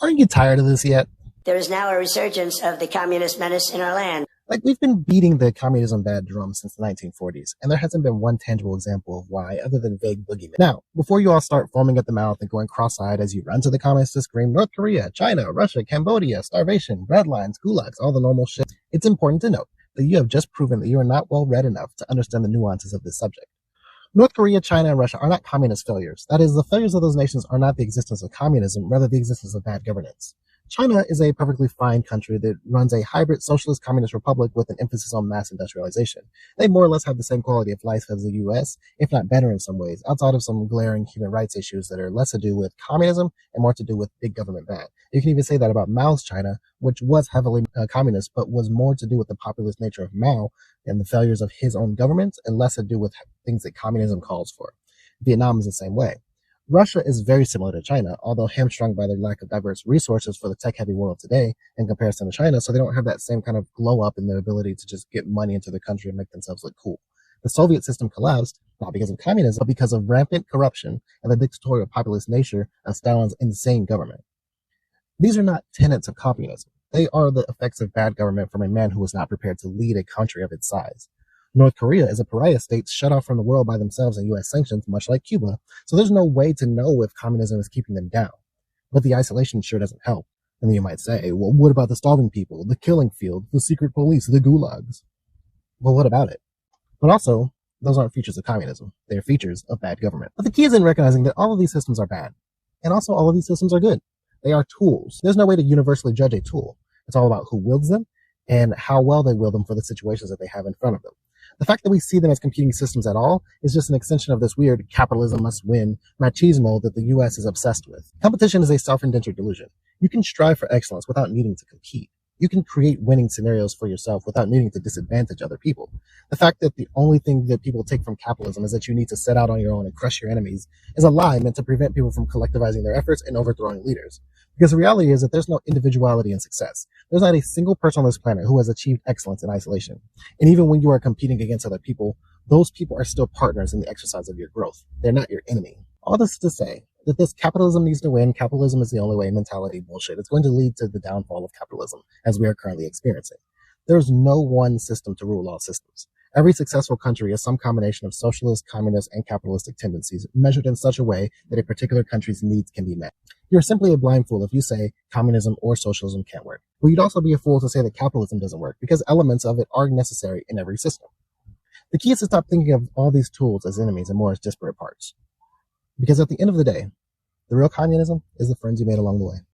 Aren't you tired of this yet? There is now a resurgence of the communist menace in our land. Like, we've been beating the communism bad drum since the 1940s, and there hasn't been one tangible example of why other than vague boogeymen. Now, before you all start foaming at the mouth and going cross-eyed as you run to the comments to scream North Korea, China, Russia, Cambodia, starvation, red lines, gulags, all the normal shit, it's important to note that you have just proven that you are not well read enough to understand the nuances of this subject. North Korea, China, and Russia are not communist failures. That is, the failures of those nations are not the existence of communism, rather the existence of bad governance. China is a perfectly fine country that runs a hybrid socialist communist republic with an emphasis on mass industrialization. They more or less have the same quality of life as the US, if not better in some ways, outside of some glaring human rights issues that are less to do with communism and more to do with big government bad. You can even say that about Mao's China, which was heavily communist, but was more to do with the populist nature of Mao and the failures of his own government, and less to do with things that communism calls for. Vietnam is the same way. Russia is very similar to China, although hamstrung by their lack of diverse resources for the tech-heavy world today in comparison to China, so they don't have that same kind of glow-up in their ability to just get money into the country and make themselves look cool. The Soviet system collapsed, not because of communism, but because of rampant corruption and the dictatorial populist nature of Stalin's insane government. These are not tenets of communism. They are the effects of bad government from a man who was not prepared to lead a country of its size. North Korea is a pariah state shut off from the world by themselves in US sanctions, much like Cuba, so there's no way to know if communism is keeping them down. But the isolation sure doesn't help. And then you might say, well, what about the starving people, the killing fields, the secret police, the gulags? Well, what about it? But also, those aren't features of communism. They're features of bad government. But the key is in recognizing that all of these systems are bad. And also all of these systems are good. They are tools. There's no way to universally judge a tool. It's all about who wields them and how well they wield them for the situations that they have in front of them. The fact that we see them as competing systems at all is just an extension of this weird capitalism must win machismo that the US is obsessed with. Competition is a self-indentured delusion. You can strive for excellence without needing to compete. You can create winning scenarios for yourself without needing to disadvantage other people. The fact that the only thing that people take from capitalism is that you need to set out on your own and crush your enemies is a lie meant to prevent people from collectivizing their efforts and overthrowing leaders. Because the reality is that there's no individuality in success. There's not a single person on this planet who has achieved excellence in isolation. And even when you are competing against other people, those people are still partners in the exercise of your growth. They're not your enemy. All this to say that this capitalism needs to win, capitalism is the only way mentality bullshit. It's going to lead to the downfall of capitalism as we are currently experiencing. There's no one system to rule all systems. Every successful country is some combination of socialist, communist, and capitalistic tendencies measured in such a way that a particular country's needs can be met. You're simply a blind fool if you say communism or socialism can't work. But you'd also be a fool to say that capitalism doesn't work because elements of it are necessary in every system. The key is to stop thinking of all these tools as enemies and more as disparate parts. Because at the end of the day, the real communism is the friends you made along the way.